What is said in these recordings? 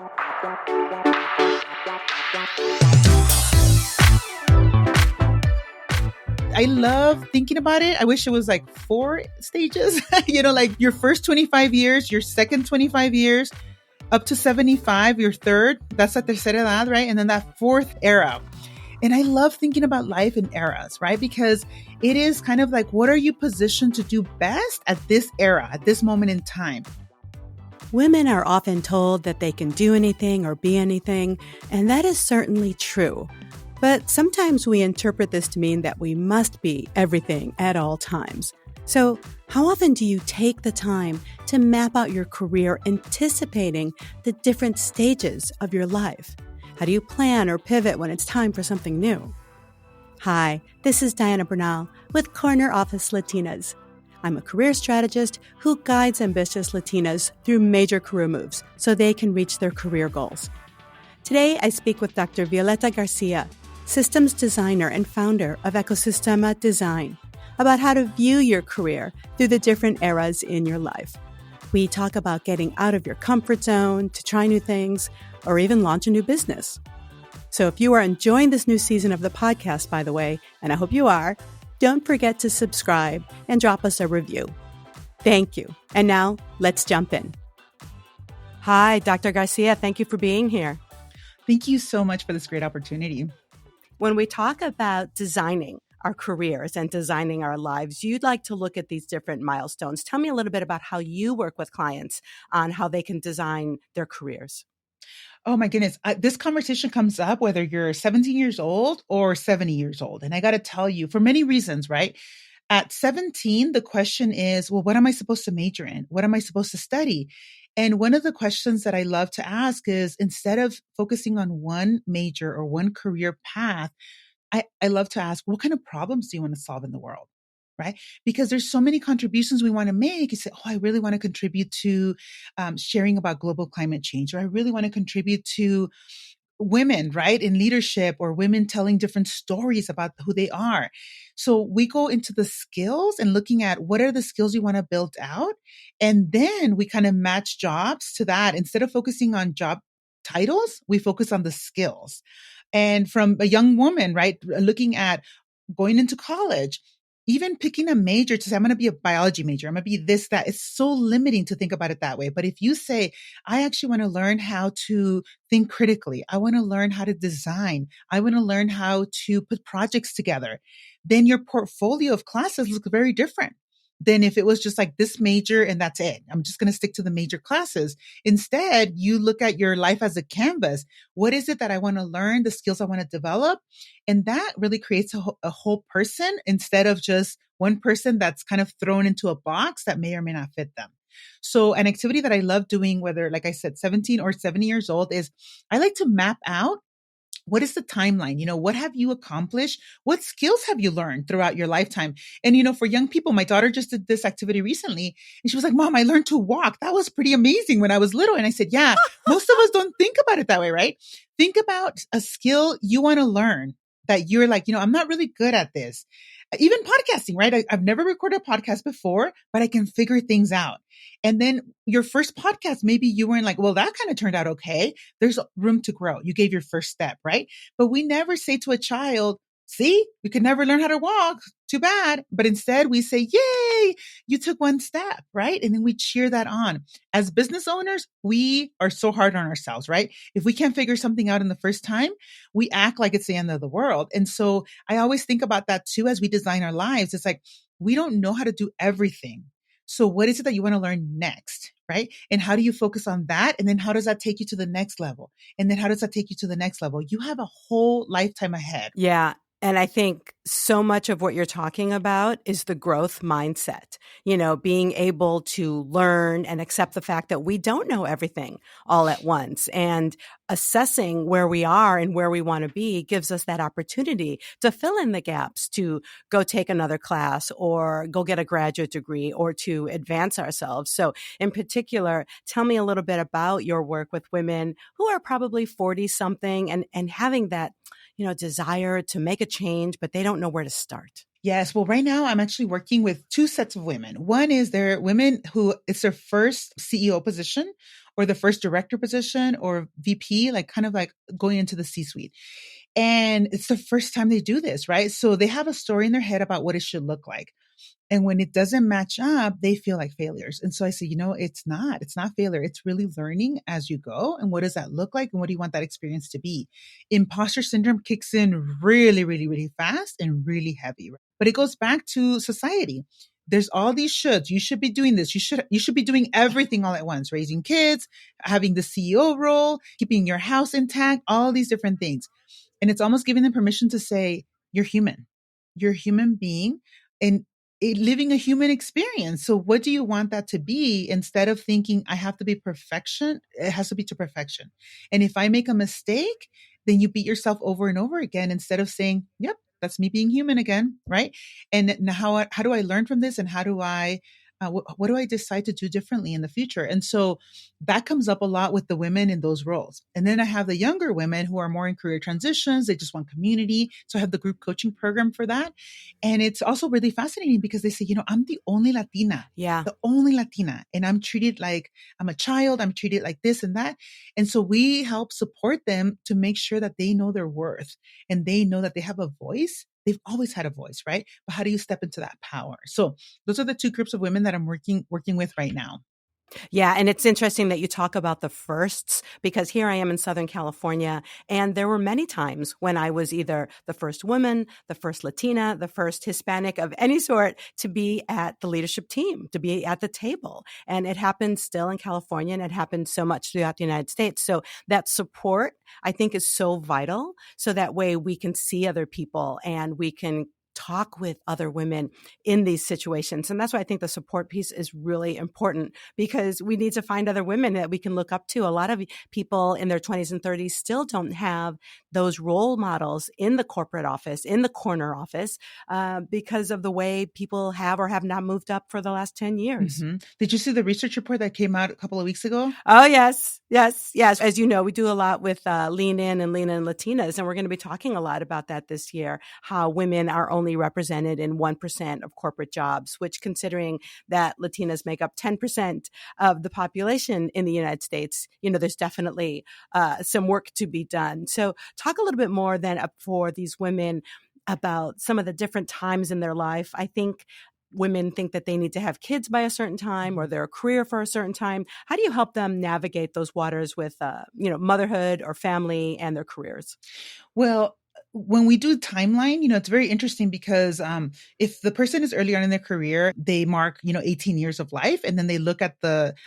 I love thinking about it. I wish it was like 4 stages, like your first 25 years, your second 25 years, up to 75, your third, that's la tercera edad, right? And then that fourth era. And I love thinking about life in eras, right? Because it is kind of like, what are you positioned to do best at this era, at this moment in time? Women are often told that they can do anything or be anything, and that is certainly true. But sometimes we interpret this to mean that we must be everything at all times. So, how often do you take the time to map out your career anticipating the different stages of your life? How do you plan or pivot when it's time for something new? Hi, this is Diana Bernal with Corner Office Latinas. I'm a career strategist who guides ambitious Latinas through major career moves so they can reach their career goals. Today, I speak with Dr. Violeta Garcia, systems designer and founder of Ecosistema Design, about how to view your career through the different eras in your life. We talk about getting out of your comfort zone to try new things or even launch a new business. So if you are enjoying this new season of the podcast, by the way, and I hope you are, don't forget to subscribe and drop us a review. Thank you. And now let's jump in. Hi, Dr. Garcia. Thank you for being here. Thank you so much for this great opportunity. When we talk about designing our careers and designing our lives, you'd like to look at these different milestones. Tell me a little bit about how you work with clients on how they can design their careers. Oh my goodness. This conversation comes up whether you're 17 years old or 70 years old. And I got to tell you, for many reasons, right? At 17, the question is, well, what am I supposed to major in? What am I supposed to study? And one of the questions that I love to ask is, instead of focusing on one major or one career path, I love to ask, what kind of problems do you want to solve in the world? Right? Because there's so many contributions we want to make. You say, oh, I really want to contribute to sharing about global climate change, or I really want to contribute to women, right, in leadership, or women telling different stories about who they are. So we go into the skills and looking at what are the skills you want to build out. And then we kind of match jobs to that. Instead of focusing on job titles, we focus on the skills. And from a young woman, right, looking at going into college, even picking a major to say, I'm going to be a biology major, I'm going to be this, that, it's so limiting to think about it that way. But if you say, I actually want to learn how to think critically, I want to learn how to design, I want to learn how to put projects together, then your portfolio of classes looks very different than if it was just like this major and that's it. I'm just going to stick to the major classes. Instead, you look at your life as a canvas. What is it that I want to learn, the skills I want to develop? And that really creates a whole person instead of just one person that's kind of thrown into a box that may or may not fit them. So an activity that I love doing, whether, like I said, 17 or 70 years old, is I like to map out, what is the timeline? What have you accomplished? What skills have you learned throughout your lifetime? And, for young people, my daughter just did this activity recently and she was like, Mom, I learned to walk. That was pretty amazing when I was little. And I said, yeah, most of us don't think about it that way, right? Think about a skill you want to learn that you're like, I'm not really good at this. Even podcasting, right? I've never recorded a podcast before, but I can figure things out. And then your first podcast, maybe you weren't like, well, that kind of turned out okay. There's room to grow. You gave your first step, right? But we never say to a child, see, you could never learn how to walk. Too bad. But instead we say, yay, you took one step, right? And then we cheer that on. As business owners, we are so hard on ourselves, right? If we can't figure something out in the first time, we act like it's the end of the world. And so I always think about that too, as we design our lives. It's like, we don't know how to do everything. So what is it that you want to learn next, right? And how do you focus on that? And then how does that take you to the next level? And then how does that take you to the next level? You have a whole lifetime ahead. Yeah. And I think so much of what you're talking about is the growth mindset, being able to learn and accept the fact that we don't know everything all at once, and assessing where we are and where we want to be gives us that opportunity to fill in the gaps, to go take another class or go get a graduate degree or to advance ourselves. So in particular, tell me a little bit about your work with women who are probably 40 something and having that desire to make a change, but they don't know where to start. Yes. Well, right now I'm actually working with two sets of women. One is they're women who it's their first CEO position, or the first director position or VP, like kind of like going into the C-suite. And it's the first time they do this, right? So they have a story in their head about what it should look like. And when it doesn't match up, they feel like failures. And so I say, it's not failure. It's really learning as you go. And what does that look like? And what do you want that experience to be? Imposter syndrome kicks in really, really, really fast and really heavy. But it goes back to society. There's all these shoulds. You should be doing this. You should be doing everything all at once, raising kids, having the CEO role, keeping your house intact, all these different things. And it's almost giving them permission to say, you're human. You're a human being. And living a human experience. So what do you want that to be? Instead of thinking I have to be perfection, it has to be to perfection. And if I make a mistake, then you beat yourself over and over again instead of saying, yep, that's me being human again. Right. And now how do I learn from this? And how do I, what do I decide to do differently in the future? And so that comes up a lot with the women in those roles. And then I have the younger women who are more in career transitions. They just want community. So I have the group coaching program for that. And it's also really fascinating because they say, I'm the only Latina. Yeah. The only Latina. And I'm treated like I'm a child. I'm treated like this and that. And so we help support them to make sure that they know their worth and they know that they have a voice. They've always had a voice, right? But how do you step into that power? So those are the two groups of women that I'm working with right now. Yeah. And it's interesting that you talk about the firsts, because here I am in Southern California, and there were many times when I was either the first woman, the first Latina, the first Hispanic of any sort to be at the leadership team, to be at the table. And it happens still in California, and it happens so much throughout the United States. So that support, I think, is so vital. So that way we can see other people and we can talk with other women in these situations. And that's why I think the support piece is really important, because we need to find other women that we can look up to. A lot of people in their 20s and 30s still don't have those role models in the corporate office, in the corner office, because of the way people have or have not moved up for the last 10 years. Mm-hmm. Did you see the research report that came out a couple of weeks ago? Oh, yes. Yes. Yes. As you know, we do a lot with Lean In and Lean In Latinas, and we're going to be talking a lot about that this year, how women are only represented in 1% of corporate jobs, which, considering that Latinas make up 10% of the population in the United States, there's definitely some work to be done. So talk a little bit more then for these women about some of the different times in their life. I think women think that they need to have kids by a certain time or their career for a certain time. How do you help them navigate those waters with, motherhood or family and their careers? Well, when we do timeline, it's very interesting because if the person is early on in their career, they mark, 18 years of life. And then they look at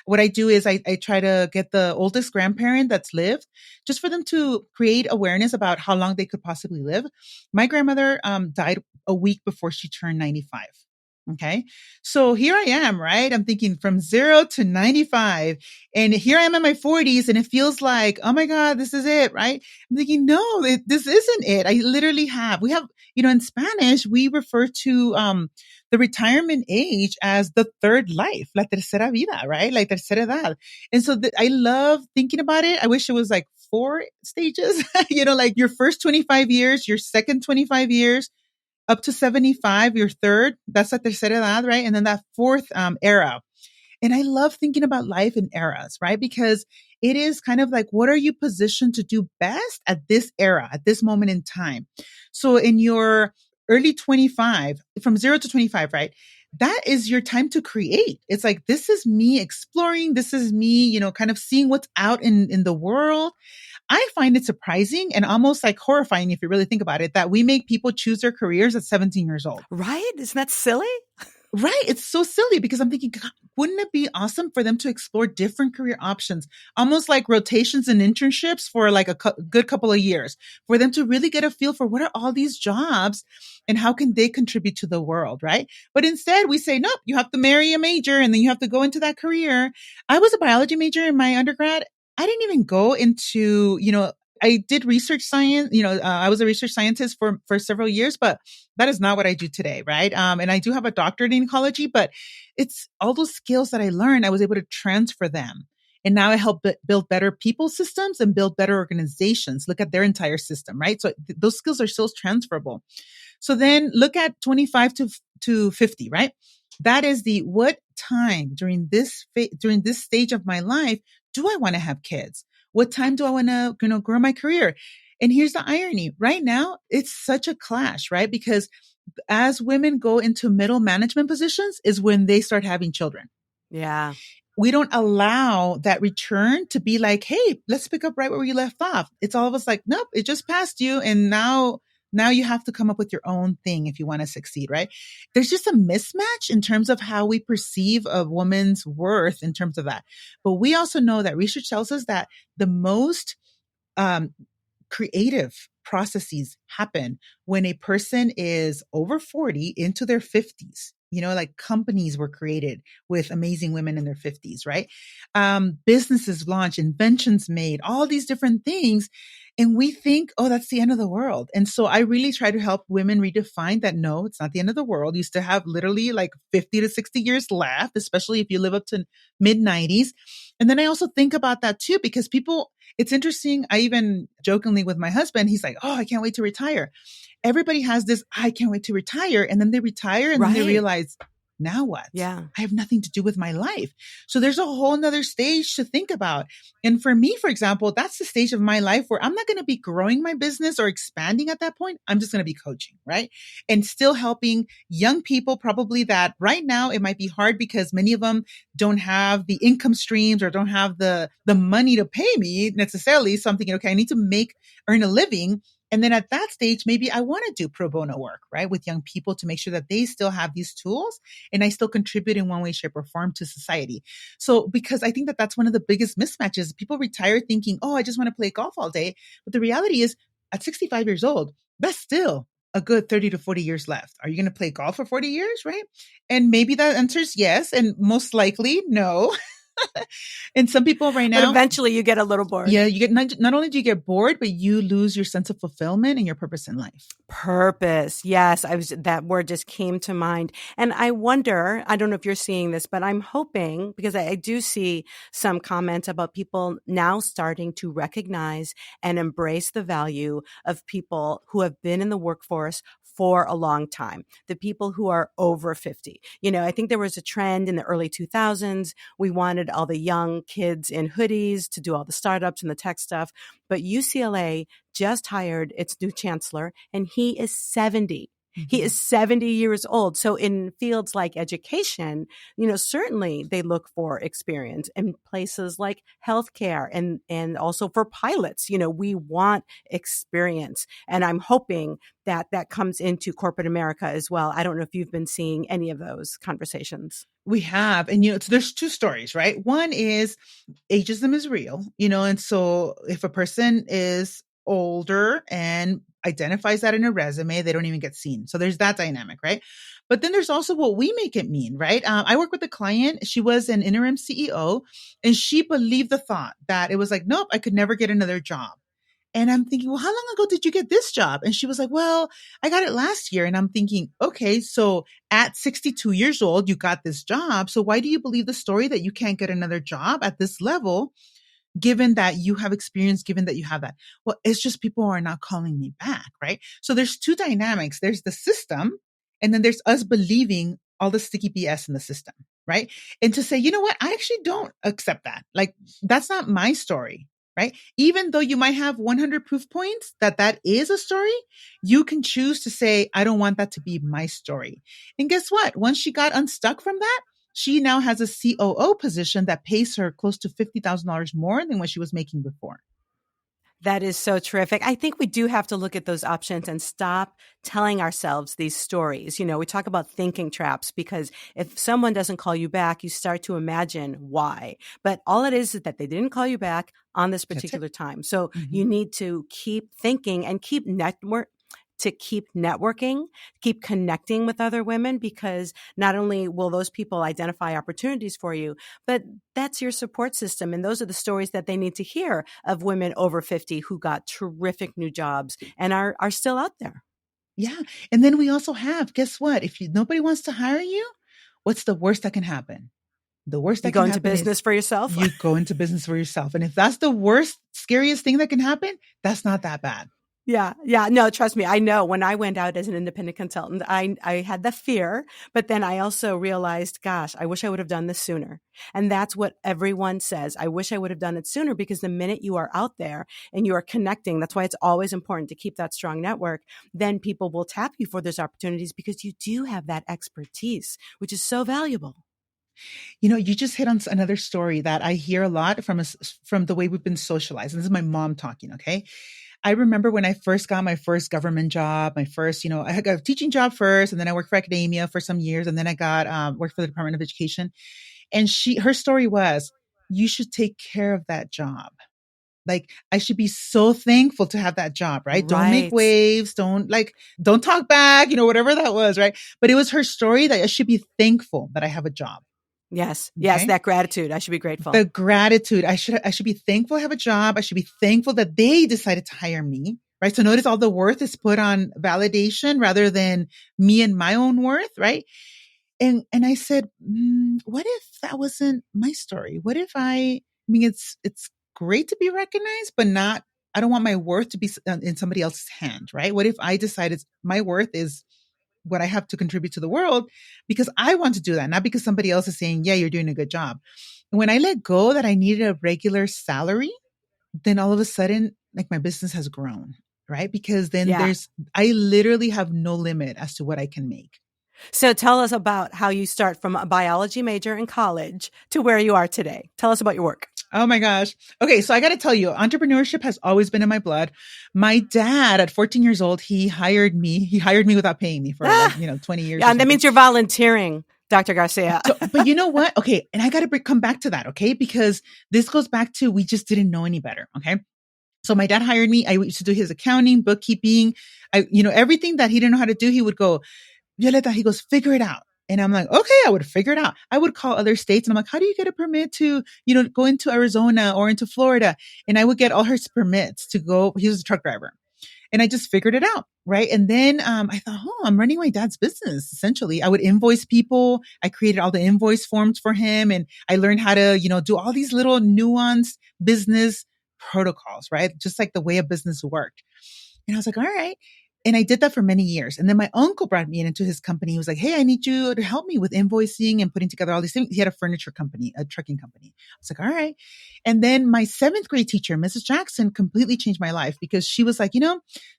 what I do is I try to get the oldest grandparent that's lived just for them to create awareness about how long they could possibly live. My grandmother died a week before she turned 95. Okay. So here I am, right? I'm thinking from 0 to 95. And here I am in my 40s and it feels like, oh my God, this is it, right? I'm thinking, no, this isn't it. We have, in Spanish, we refer to the retirement age as the third life, la tercera vida, right? Like tercera edad. And so I love thinking about it. I wish it was like 4 stages, like your first 25 years, your second 25 years, up to 75, your third, that's la tercera edad, right? And then that fourth era. And I love thinking about life in eras, right? Because it is kind of like, what are you positioned to do best at this era, at this moment in time? So in your early 25, from 0 to 25, right? That is your time to create. It's like, this is me exploring. This is me, kind of seeing what's out in the world. I find it surprising and almost like horrifying, if you really think about it, that we make people choose their careers at 17 years old. Right? Isn't that silly? Right. It's so silly because I'm thinking, God, wouldn't it be awesome for them to explore different career options, almost like rotations and internships for like a good couple of years, for them to really get a feel for what are all these jobs and how can they contribute to the world, right? But instead we say, nope, you have to marry a major and then you have to go into that career. I was a biology major in my undergrad. I didn't even go into, I did research science, I was a research scientist for several years, but that is not what I do today. Right. And I do have a doctorate in ecology, but it's all those skills that I learned, I was able to transfer them. And now I help build better people systems and build better organizations, look at their entire system. Right. So those skills are still transferable. So then look at 25 to 50, right? That is what time during this stage of my life Do I want to have kids? What time do I want to, grow my career? And here's the irony. Right now, it's such a clash, right? Because as women go into middle management positions is when they start having children. Yeah. We don't allow that return to be like, hey, let's pick up right where we left off. It's all of us like, nope, it just passed you. And now you have to come up with your own thing if you want to succeed, right? There's just a mismatch in terms of how we perceive a woman's worth in terms of that. But we also know that research tells us that the most um, creative processes happen when a person is over 40 into their 50s. Like companies were created with amazing women in their 50s, right? Businesses launched, inventions made, all these different things. And we think, oh, that's the end of the world. And so I really try to help women redefine that. No, it's not the end of the world. You still have literally like 50 to 60 years left, especially if you live up to mid 90s. And then I also think about that too, because it's interesting. I even jokingly with my husband, he's like, oh, I can't wait to retire. Everybody has this, I can't wait to retire. And then they retire and then they realize, now what? Yeah. I have nothing to do with my life. So there's a whole nother stage to think about. And for me, for example, that's the stage of my life where I'm not going to be growing my business or expanding at that point. I'm just going to be coaching, right? And still helping young people, probably that right now it might be hard because many of them don't have the income streams or don't have the money to pay me necessarily. So I'm thinking, okay, I need to earn a living. And then at that stage, maybe I want to do pro bono work, right, with young people to make sure that they still have these tools and I still contribute in one way, shape, or form to society. So, because I think that that's one of the biggest mismatches. People retire thinking, oh, I just want to play golf all day. But the reality is, at 65 years old, that's still a good 30 to 40 years left. Are you going to play golf for 40 years, right? And maybe that answers yes, and most likely no. And some people right But now, eventually you get a little bored. yeah, you get not only do you get bored, but you lose your sense of fulfillment and your purpose in life. Purpose. Yes, that word just came to mind. And I wonder, I don't know if you're seeing this, but I'm hoping, because I do see some comments about people now starting to recognize and embrace the value of people who have been in the workforce for a long time, the people who are over 50. I think there was a trend in the early 2000s. We wanted all the young kids in hoodies to do all the startups and the tech stuff. But UCLA just hired its new chancellor, and he is 70. Mm-hmm. He is 70 years old. So in fields like education, certainly they look for experience in places like healthcare and also for pilots. We want experience. And I'm hoping that comes into corporate America as well. I don't know if you've been seeing any of those conversations. We have. And, so there's two stories, right? One is ageism is real, and so if a person is older and identifies that in a resume, they don't even get seen. So there's that dynamic, right? But then there's also what we make it mean, right? I work with a client. She was an interim CEO and she believed the thought that it was like, nope, I could never get another job. And I'm thinking, well, how long ago did you get this job? And she was like, well, I got it last year. And I'm thinking, okay, so at 62 years old, you got this job. So why do you believe the story that you can't get another job at this level, given that you have experience, given that you have that? Well, it's just people are not calling me back, right? So there's two dynamics. There's the system, and then there's us believing all the sticky BS in the system, right? And to say, you know what, I actually don't accept that. Like, that's not my story. Right? Even though you might have 100 proof points that is a story, you can choose to say, I don't want that to be my story. And guess what? Once she got unstuck from that, she now has a COO position that pays her close to $50,000 more than what she was making before. That is so terrific. I think we do have to look at those options and stop telling ourselves these stories. We talk about thinking traps because if someone doesn't call you back, you start to imagine why. But all it is that they didn't call you back on this particular time. So you need to keep thinking and keep networking, keep connecting with other women, because not only will those people identify opportunities for you, but that's your support system. And those are the stories that they need to hear of women over 50 who got terrific new jobs and are still out there. Yeah. And then we also have, guess what? If nobody wants to hire you, what's the worst that can happen? The worst that can happen is you go into business for yourself. You go into business for yourself. And if that's the worst, scariest thing that can happen, that's not that bad. Yeah, yeah. No, trust me. I know when I went out as an independent consultant, I had the fear, but then I also realized, gosh, I wish I would have done this sooner. And that's what everyone says. I wish I would have done it sooner because the minute you are out there and you are connecting, that's why it's always important to keep that strong network. Then people will tap you for those opportunities because you do have that expertise, which is so valuable. You just hit on another story that I hear a lot from the way we've been socialized. And this is my mom talking. Okay. I remember when I first got my first government job, my first, I had a teaching job first, and then I worked for academia for some years, and then I got worked for the Department of Education. And her story was, you should take care of that job. Like, I should be so thankful to have that job, right? Don't make Right. waves, don't talk back, whatever that was, right? But it was her story that I should be thankful that I have a job. Yes. Yes. Okay. That gratitude. I should be grateful. The gratitude. I should be thankful I have a job. I should be thankful that they decided to hire me. Right. So notice all the worth is put on validation rather than me and my own worth. Right. And I said, what if that wasn't my story? What if I mean, it's great to be recognized, but not, I don't want my worth to be in somebody else's hand. Right. What if I decided my worth is what I have to contribute to the world because I want to do that, not because somebody else is saying, yeah, you're doing a good job. And when I let go that I needed a regular salary, then all of a sudden, like, my business has grown, right? Because then Yeah. I literally have no limit as to what I can make. So tell us about how you start from a biology major in college to where you are today. Tell us about your work. Oh my gosh. Okay. So I got to tell you, entrepreneurship has always been in my blood. My dad at 14 years old, he hired me without paying me for 20 years Yeah, or and that something. means you're volunteering, Dr. Garcia. So, but you know what? Okay. And I got to come back to that. Okay. Because this goes back to, we just didn't know any better. Okay. So my dad hired me. I used to do his accounting, bookkeeping. Everything that he didn't know how to do, he would go, Violeta, he goes, figure it out. And I'm like, okay, I would figure it out. I would call other states and I'm like, how do you get a permit to, go into Arizona or into Florida? And I would get all his permits to go. He was a truck driver. And I just figured it out. Right. And then I thought, I'm running my dad's business. Essentially, I would invoice people. I created all the invoice forms for him. And I learned how to, do all these little nuanced business protocols, right? Just like the way a business worked. And I was like, all right. And I did that for many years. And then my uncle brought me into his company. He was like, hey, I need you to help me with invoicing and putting together all these things. He had a furniture company, a trucking company. I was like, all right. And then my seventh grade teacher, Mrs. Jackson, completely changed my life because she was like,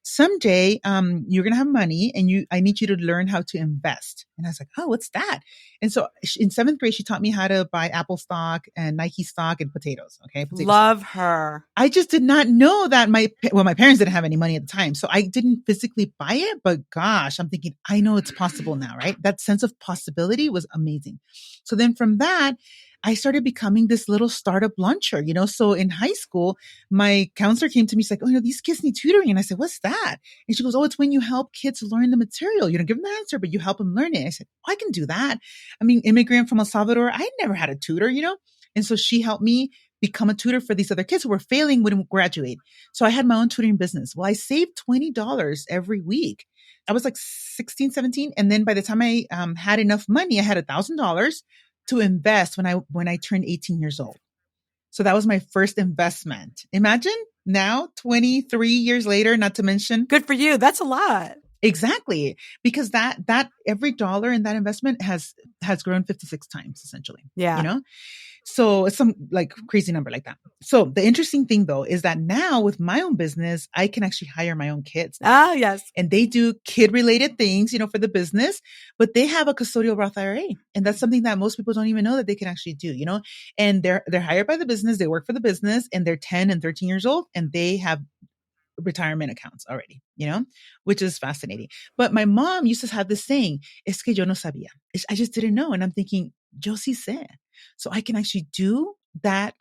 someday you're going to have money and I need you to learn how to invest. And I was like, oh, what's that? And so in seventh grade, she taught me how to buy Apple stock and Nike stock and potatoes. Okay. Love Stock. her. I just did not know that my parents didn't have any money at the time. So I didn't physically buy it, but gosh, I'm thinking, I know it's possible now, right? That sense of possibility was amazing. So then from that, I started becoming this little startup launcher, So in high school, my counselor came to me. She's like, oh, these kids need tutoring. And I said, what's that? And she goes, oh, it's when you help kids learn the material. You don't give them the answer, but you help them learn it. I said, oh, I can do that. I mean, immigrant from El Salvador, I never had a tutor, And so she helped me become a tutor for these other kids who were failing when we graduate. So I had my own tutoring business. Well, I saved $20 every week. I was like 16, 17. And then by the time I had enough money, I had $1,000 to invest when I turned 18 years old. So that was my first investment. Imagine now, 23 years later, not to mention. Good for you. That's a lot. Exactly. Because that every dollar in that investment has grown 56 times, essentially. Yeah. So it's some like crazy number like that. So the interesting thing though, is that now with my own business, I can actually hire my own kids now. Ah, yes. And they do kid related things, for the business, but they have a custodial Roth IRA. And that's something that most people don't even know that they can actually do, and they're hired by the business. They work for the business and they're 10 and 13 years old and they have retirement accounts already, which is fascinating. But my mom used to have this saying, es que yo no sabía. I just didn't know. And I'm thinking, yo sí sé. So I can actually do that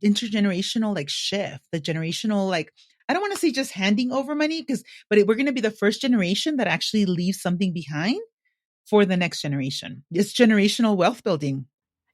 intergenerational shift, the generational, I don't want to say just handing over money but we're going to be the first generation that actually leaves something behind for the next generation. It's generational wealth building.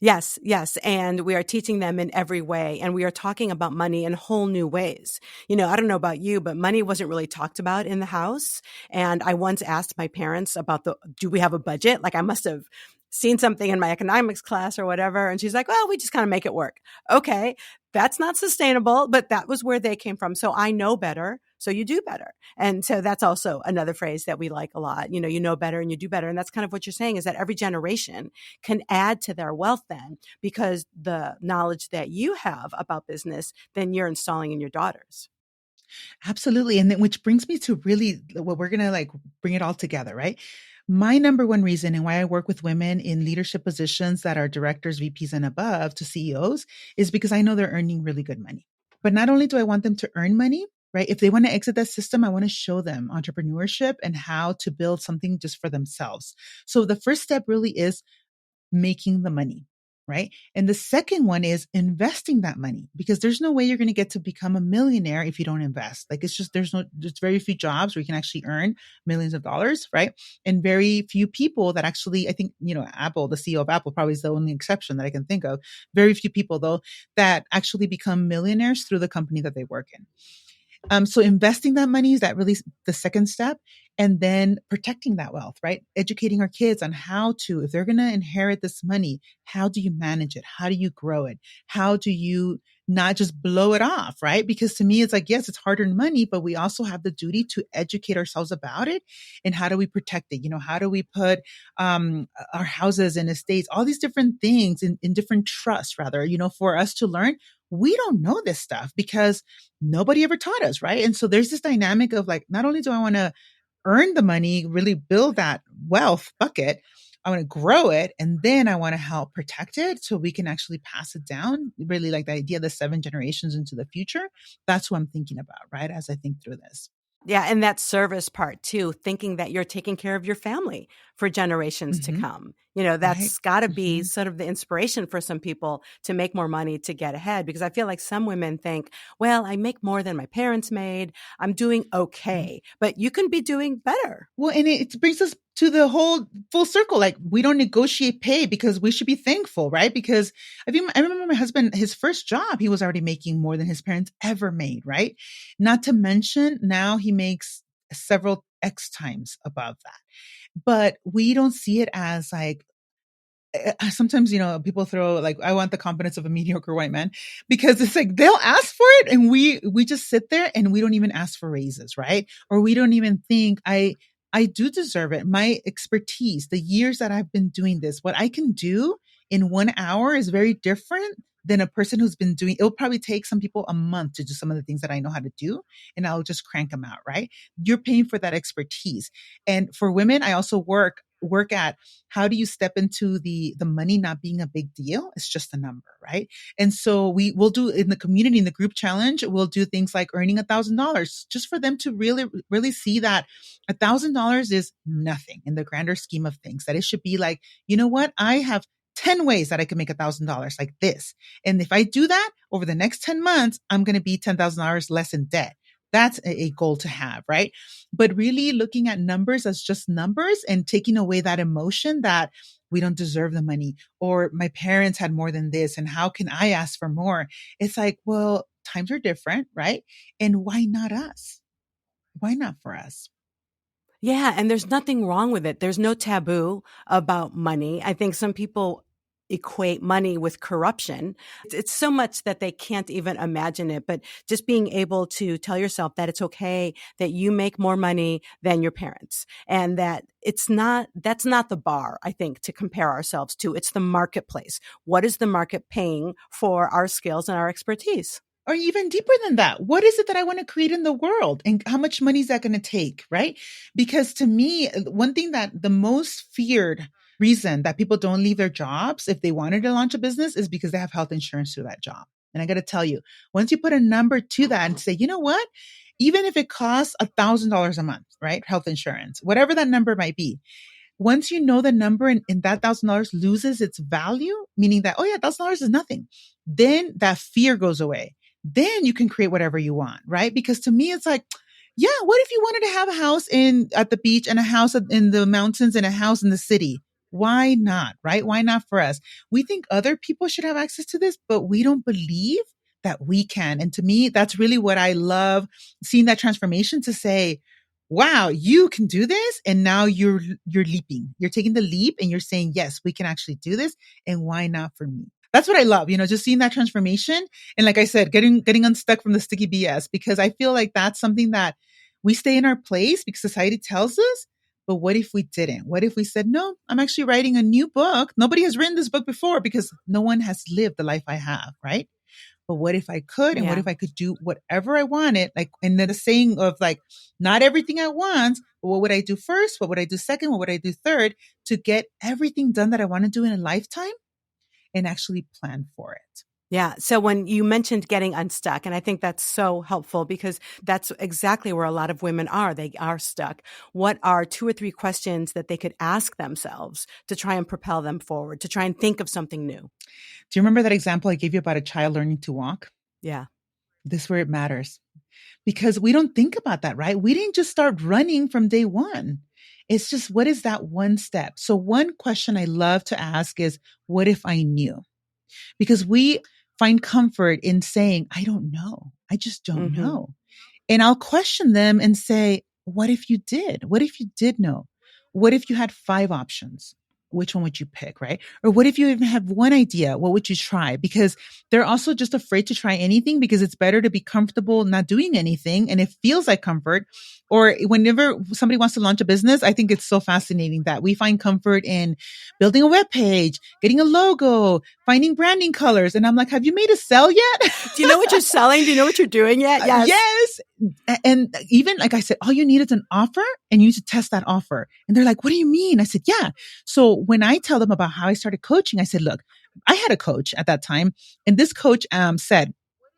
Yes, yes. And we are teaching them in every way. And we are talking about money in whole new ways. I don't know about you, but money wasn't really talked about in the house. And I once asked my parents about do we have a budget? Like I must have seen something in my economics class or whatever. And she's like, well, we just kind of make it work. Okay. That's not sustainable, but that was where they came from. So I know better. So you do better. And so that's also another phrase that we like a lot. You know better and you do better. And that's kind of what you're saying, is that every generation can add to their wealth then, because the knowledge that you have about business, then you're installing in your daughters. Absolutely. And then, which brings me to really what we're going to like bring it all together, right? My number one reason and why I work with women in leadership positions that are directors, VPs, and above to CEOs is because I know they're earning really good money. But not only do I want them to earn money, right? If they want to exit that system, I want to show them entrepreneurship and how to build something just for themselves. So the first step really is making the money, right? And the second one is investing that money, because there's no way you're going to get to become a millionaire if you don't invest. Like it's just, there's very few jobs where you can actually earn millions of dollars, right? And very few people that actually, I think, Apple, the CEO of Apple probably is the only exception that I can think of. Very few people though, that actually become millionaires through the company that they work in. So investing that money is that really the second step, and then protecting that wealth, right? Educating our kids on how to, if they're going to inherit this money, how do you manage it? How do you grow it? How do you not just blow it off, right? Because to me, it's like, yes, it's hard earned money, but we also have the duty to educate ourselves about it. And how do we protect it? How do we put our houses and estates, all these different things in different trusts, rather, for us to learn. We don't know this stuff because nobody ever taught us, right? And so there's this dynamic of like, not only do I want to earn the money, really build that wealth bucket, I want to grow it, and then I want to help protect it so we can actually pass it down. Really like the idea of the 7 generations into the future. That's what I'm thinking about, right? As I think through this. Yeah, and that service part too, thinking that you're taking care of your family for generations to Mm-hmm. come. Right. That's got to be Mm-hmm. sort of the inspiration for some people to make more money to get ahead, because I feel like some women think, well, I make more than my parents made. I'm doing Mm-hmm. okay, but you can be doing better. Well, and it brings us to the whole full circle. Like we don't negotiate pay because we should be thankful, right? Because I remember my husband, his first job, he was already making more than his parents ever made, right? Not to mention now he makes several X times above that. But we don't see it as like, sometimes people throw like, I want the confidence of a mediocre white man, because it's like they'll ask for it and we just sit there and we don't even ask for raises, right? Or we don't even think I do deserve it. My expertise, the years that I've been doing this, what I can do in 1 hour is very different than a person who's been doing. It'll probably take some people a month to do some of the things that I know how to do, and I'll just crank them out, right? You're paying for that expertise. And for women, I also work at, how do you step into the money not being a big deal? It's just a number, right? And so we'll do in the community, in the group challenge, we'll do things like earning $1,000, just for them to really, really see that $1,000 is nothing in the grander scheme of things. That it should be like, you know what? I have 10 ways that I can make $1,000 like this. And if I do that over the next 10 months, I'm going to be $10,000 less in debt. That's a goal to have, right? But really looking at numbers as just numbers and taking away that emotion that we don't deserve the money, or my parents had more than this, and how can I ask for more? It's like, well, times are different, right? And why not us? Why not for us? Yeah, and there's nothing wrong with it. There's no taboo about money. I think some people equate money with corruption. It's so much that they can't even imagine it, but just being able to tell yourself that it's okay that you make more money than your parents, and that that's not the bar, I think, to compare ourselves to. It's the marketplace. What is the market paying for our skills and our expertise? Or even deeper than that, what is it that I want to create in the world, and how much money is that going to take, right? Because to me, one thing that the most feared reason that people don't leave their jobs if they wanted to launch a business is because they have health insurance through that job. And I got to tell you, once you put a number to that and say, you know what, even if it costs $1,000 a month, right? Health insurance, whatever that number might be, once you know the number, and that $1,000 loses its value, meaning that, oh yeah, $1,000 is nothing, then that fear goes away. Then you can create whatever you want, right? Because to me, it's like, yeah, what if you wanted to have a house at the beach and a house in the mountains and a house in the city? Why not, right? Why not for us? We think other people should have access to this, but we don't believe that we can. And to me, that's really what I love, seeing that transformation, to say, wow, you can do this. And now you're leaping. You're taking the leap and you're saying, yes, we can actually do this. And why not for me? That's what I love, just seeing that transformation. And like I said, getting unstuck from the sticky BS, because I feel like that's something that we stay in our place because society tells us. But what if we didn't? What if we said, no, I'm actually writing a new book. Nobody has written this book before because no one has lived the life I have, right? But what if I could? And what Yeah. if I could do whatever I wanted? Like, and then the saying of like, not everything at once, but what would I do first? What would I do second? What would I do third to get everything done that I want to do in a lifetime and actually plan for it? Yeah. So when you mentioned getting unstuck, and I think that's so helpful because that's exactly where a lot of women are. They are stuck. What are 2 or 3 questions that they could ask themselves to try and propel them forward, to try and think of something new? Do you remember that example I gave you about a child learning to walk? Yeah. This is where it matters because we don't think about that, right? We didn't just start running from day one. It's just, what is that one step? So one question I love to ask is, what if I knew? Because we find comfort in saying, I don't know. I just don't Mm-hmm. know. And I'll question them and say, what if you did? What if you did know? What if you had 5 options? Which one would you pick, right? Or what if you even have one idea? What would you try? Because they're also just afraid to try anything because it's better to be comfortable not doing anything and it feels like comfort. Or whenever somebody wants to launch a business, I think it's so fascinating that we find comfort in building a web page, getting a logo, finding branding colors. And I'm like, have you made a sale yet? Do you know what you're selling? Do you know what you're doing yet? Yes. Yes. And even like I said, all you need is an offer and you need to test that offer. And they're like, what do you mean? I said, yeah. So when I tell them about how I started coaching, I said, look, I had a coach at that time. And this coach said,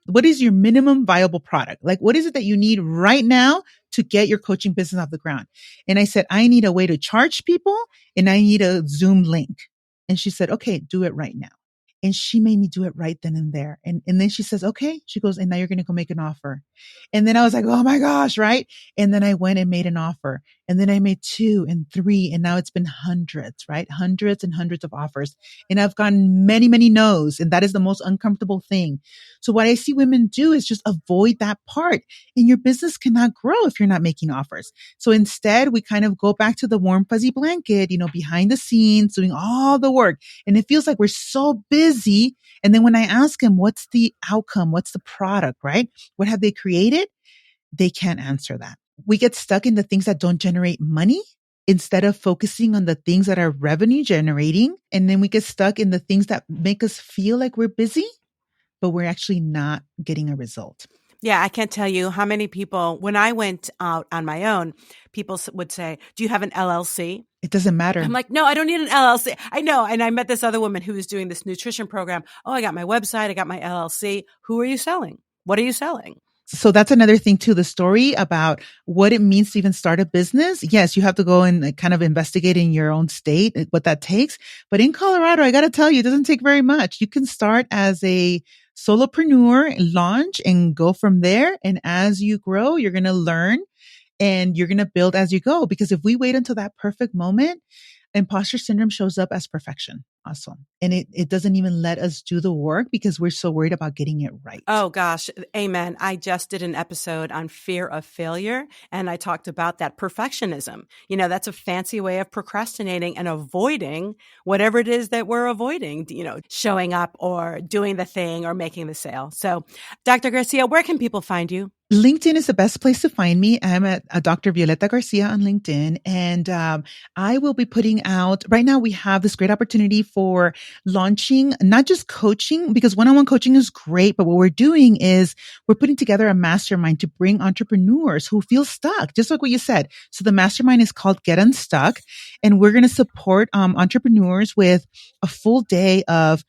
what is your minimum viable product? Like, what is it that you need right now to get your coaching business off the ground? And I said, I need a way to charge people and I need a Zoom link. And she said, okay, do it right now. And she made me do it right then and there. And then she says, okay, she goes, and now you're going to go make an offer. And then I was like, oh my gosh. Right. And then I went and made an offer and then I made 2 and 3. And now it's been hundreds, right? Hundreds and hundreds of offers. And I've gotten many, many no's. And that is the most uncomfortable thing. So what I see women do is just avoid that part, and your business cannot grow if you're not making offers. So instead we kind of go back to the warm, fuzzy blanket, behind the scenes, doing all the work. And it feels like we're so busy. And then when I ask them, what's the outcome? What's the product, right? What have they created? They can't answer that. We get stuck in the things that don't generate money instead of focusing on the things that are revenue generating. And then we get stuck in the things that make us feel like we're busy, but we're actually not getting a result. Yeah, I can't tell you how many people, when I went out on my own, people would say, do you have an LLC? It doesn't matter. I'm like, no, I don't need an LLC. I know. And I met this other woman who was doing this nutrition program. Oh, I got my website. I got my LLC. Who are you selling? What are you selling? So that's another thing too, the story about what it means to even start a business. Yes, you have to go and kind of investigate in your own state what that takes. But in Colorado, I got to tell you, it doesn't take very much. You can start as a solopreneur, launch and go from there. And as you grow, you're going to learn and you're going to build as you go. Because if we wait until that perfect moment, imposter syndrome shows up as perfection. Awesome. And it doesn't even let us do the work because we're so worried about getting it right. Oh gosh. Amen. I just did an episode on fear of failure and I talked about that perfectionism. That's a fancy way of procrastinating and avoiding whatever it is that we're avoiding, showing up or doing the thing or making the sale. So Dr. Garcia, where can people find you? LinkedIn is the best place to find me. I'm at Dr. Violeta Garcia on LinkedIn. And I will be putting out, right now we have this great opportunity for launching, not just coaching, because one-on-one coaching is great, but what we're doing is we're putting together a mastermind to bring entrepreneurs who feel stuck, just like what you said. So the mastermind is called Get Unstuck. And we're going to support entrepreneurs with a full day of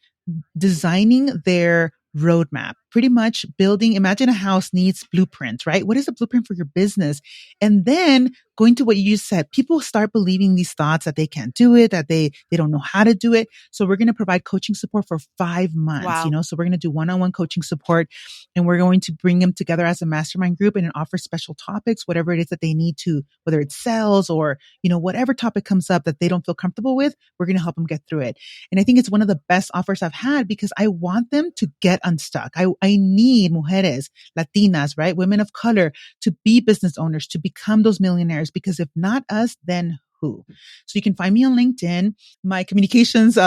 designing their roadmap, pretty much building. Imagine a house needs blueprints, right? What is a blueprint for your business? And then going to what you said, people start believing these thoughts that they can't do it, that they don't know how to do it. So we're going to provide coaching support for 5 months, Wow. So we're going to do one-on-one coaching support and we're going to bring them together as a mastermind group and offer special topics, whatever it is that they need to, whether it's sales or, whatever topic comes up that they don't feel comfortable with, we're going to help them get through it. And I think it's one of the best offers I've had because I want them to get unstuck. I need mujeres, Latinas, right? Women of color to be business owners, to become those millionaires, because if not us, then who. So you can find me on LinkedIn. My communications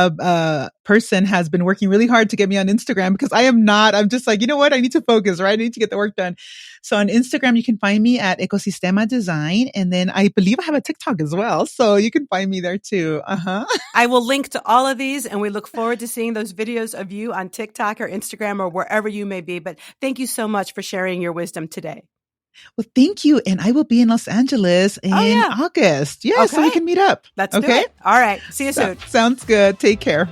person has been working really hard to get me on Instagram because I'm just like, you know what? I need to focus, right? I need to get the work done. So on Instagram, you can find me at Ecosistema Design. And then I believe I have a TikTok as well. So you can find me there too. I will link to all of these, and we look forward to seeing those videos of you on TikTok or Instagram or wherever you may be. But thank you so much for sharing your wisdom today. Well, thank you. And I will be in Los Angeles in August. Yeah, so we can meet up. Let's do it. All right. See you soon. Sounds good. Take care.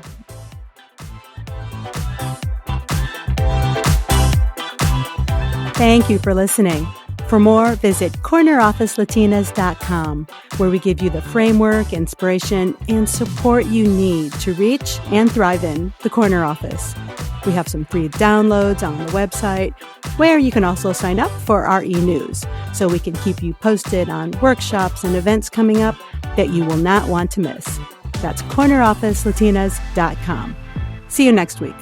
Thank you for listening. For more, visit cornerofficelatinas.com, where we give you the framework, inspiration, and support you need to reach and thrive in the corner office. We have some free downloads on the website, where you can also sign up for our e-news, so we can keep you posted on workshops and events coming up that you will not want to miss. That's cornerofficelatinas.com. See you next week.